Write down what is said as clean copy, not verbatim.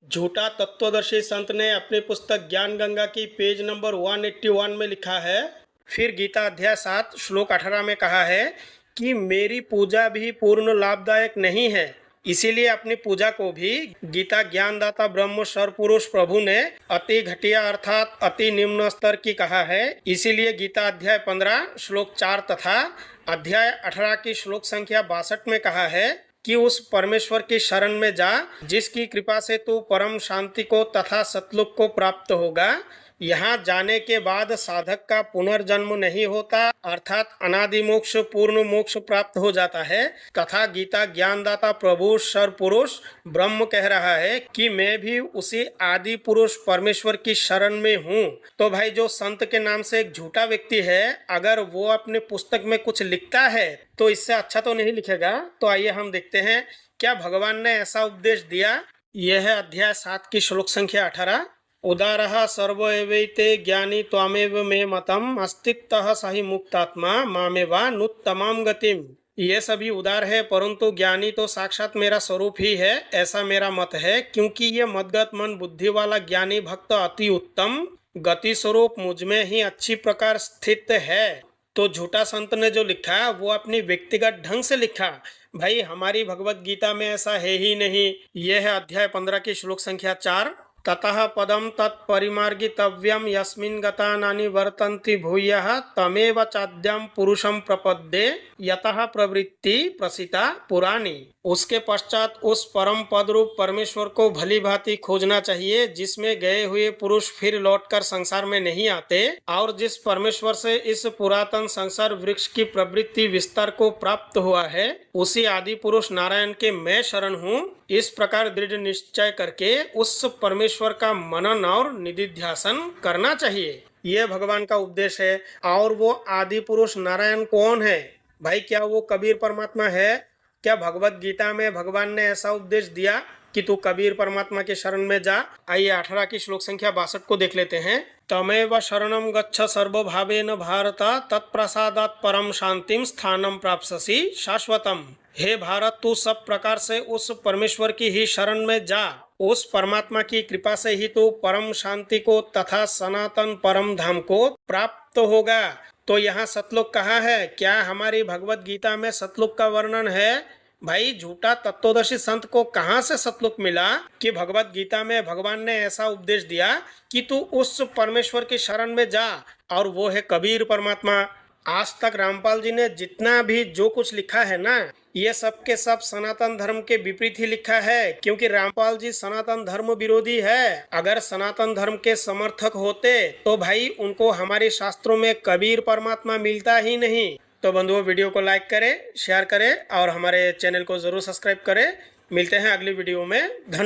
झूठा तत्वदर्शी संत ने अपनी पुस्तक ज्ञान गंगा की पेज नंबर 181 में लिखा है। फिर गीता अध्याय 7 श्लोक 18 में कहा है कि मेरी पूजा भी पूर्ण लाभदायक नहीं है, इसीलिए अपनी पूजा को भी गीता ज्ञानदाता ब्रह्म सर्वपुरुष प्रभु ने अति घटिया अर्थात अति निम्न स्तर की कहा है। इसीलिए गीता अध्याय 15 श्लोक 4 तथा अध्याय 18 की श्लोक संख्या 62 में कहा है कि उस परमेश्वर की शरण में जा जिसकी कृपा से तू परम शांति को तथा सतलुक को प्राप्त होगा। यहाँ जाने के बाद साधक का पुनर्जन्म नहीं होता, अर्थात अनादि मोक्ष पूर्ण मोक्ष प्राप्त हो जाता है। तथा गीता ज्ञानदाता प्रभु सर्वपुरुष ब्रह्म कह रहा है कि मैं भी उसी आदि पुरुष परमेश्वर की शरण में हूँ। तो भाई, जो संत के नाम से एक झूठा व्यक्ति है, अगर वो अपने पुस्तक में कुछ लिखता है तो इससे अच्छा तो नहीं लिखेगा। तो आइए हम देखते हैं क्या भगवान ने ऐसा उपदेश दिया। यह है अध्याय 7 की श्लोक संख्या 18। उदारः सर्व एवैते ज्ञानी त्वामेव मे मतम अस्तित्वः सहि मुक्तात्मा मामेवा नुत्तमाम गतिम। ये सभी उदार है, परंतु ज्ञानी तो साक्षात मेरा स्वरूप ही है, ऐसा मेरा मत है। क्योंकि ये मदगत मन बुद्धि वाला ज्ञानी भक्त अति उत्तम गति स्वरूप मुझ में ही अच्छी प्रकार स्थित है। तो झूठा संत ने जो लिखा वो अपनी व्यक्तिगत ढंग से लिखा। भाई, हमारी भगवत गीता में ऐसा है ही नहीं। यह है अध्याय 15 की श्लोक संख्या 4। ततः पदम तत्परिमार्गितव्यम यस्मिन् गता नानि वर्तन्ति भूयः तमेव चाद्यं पुरुषं प्रपद्ये यतः प्रवृत्ति प्रसिता पुराणी। उसके पश्चात उस परम पद रूप परमेश्वर को भली भांति खोजना चाहिए, जिसमें गए हुए पुरुष फिर लौटकर संसार में नहीं आते, और जिस परमेश्वर से इस पुरातन संसार वृक्ष की प्रवृत्ति विस्तार को प्राप्त हुआ है, उसी आदि पुरुष नारायण के मैं शरण हूँ। इस प्रकार दृढ़ निश्चय करके उस परमेश्वर का मनन और निधिध्यासन करना चाहिए। यह भगवान का उपदेश है। और वो आदि पुरुष नारायण कौन है? भाई, क्या वो कबीर परमात्मा है? क्या भगवत गीता में भगवान ने ऐसा उपदेश दिया कि तू कबीर परमात्मा के शरण में जा? आइए 18 की श्लोक संख्या 62 को देख लेते हैं। तमेव शरणं गच्छ सर्वभावेन भारत तत्प्रसादात् परम शांतिम स्थानम प्राप्स्यसि शाश्वतम। हे भारत, तू सब प्रकार से उस परमेश्वर की ही शरण में जा। उस परमात्मा की कृपा से ही तू परम शांति को तथा सनातन परम धाम को प्राप्त होगा। तो यहाँ सतलोक कहाँ है? क्या हमारी भगवत गीता में सतलोक का वर्णन है? भाई, झूठा तत्वदर्शी संत को कहाँ से सतलोक मिला कि भगवत गीता में भगवान ने ऐसा उपदेश दिया कि तू उस परमेश्वर की शरण में जा, और वो है कबीर परमात्मा। आज तक रामपाल जी ने जितना भी जो कुछ लिखा है ना, ये सब के सब सनातन धर्म के विपरीत ही लिखा है, क्योंकि रामपाल जी सनातन धर्म विरोधी है। अगर सनातन धर्म के समर्थक होते तो भाई उनको हमारे शास्त्रों में कबीर परमात्मा मिलता ही नहीं। तो बंधुओं, वीडियो को लाइक करें, शेयर करें और हमारे चैनल को जरूर सब्सक्राइब करें। मिलते हैं अगली वीडियो में। धन्यवाद।